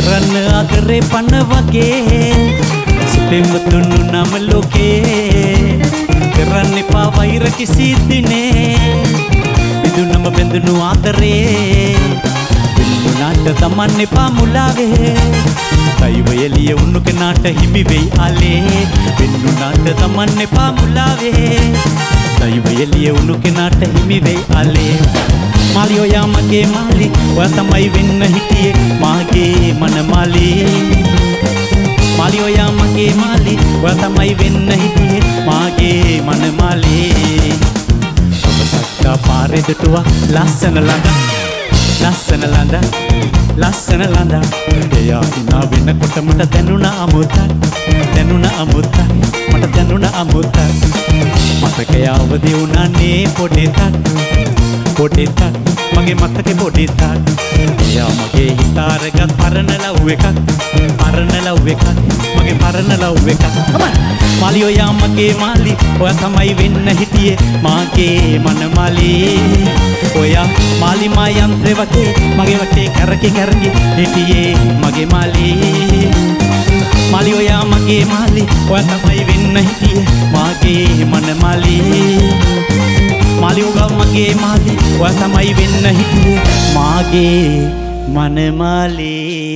කරන්න අතරේ පන වගේ සිතෙම තුන්නු නම ලෝකේ කරන්න එපා වෛර කිසි දිනේ විදුනම බැඳුණු ආදරේ වින්නුනාට තමන් එපා මුලාවේ දෛව එළිය උන්නු කෙනාට හිමි වෙයි ආලේ වින්නුනාට තමන් එපා මුලාවේ දෛව එළිය උන්නු කෙනාට හිමි වෙයි ආලේ මාලි ඔයා මගේ මාලි ඔයා තමයි වෙන්න හිටියේ මාගේ මනමාලි මාලි ඔයා මගේ මාලි ඔයා තමයි වෙන්න හිටියේ මාගේ මනමාලි ඔබ සක්කා පාරේ දුටුවා ලස්සන ළඳ එයා හිනා වෙනකොට මට දැනුණ අමුත්තක් මතකය අවදි වුණානේ පොඩි තක් මගේ මතකේ පොඩි තක් එයා මගේ හිත අරගත් පරණ ලව් එකක් මගේ පරණ ලව් එකක් මාලි ඔයා මගේ මාලි ඔයා තමයි වෙන්න හිටියේ මාගේ මනමාලි ඔයා මාලි මා යන්ත්‍රේ වගේ මගේ වටේ කරකි හිටියේ මගේ මාලි මාලි ඔයා මගේ මාලි ඔයා තමයි වෙන්න හිටියේ මාගේ මනමාලි මාලි ඔයා මගේ මාලි ඔයා තමයි වෙන්න හිටියේ මාගේ මනමාලි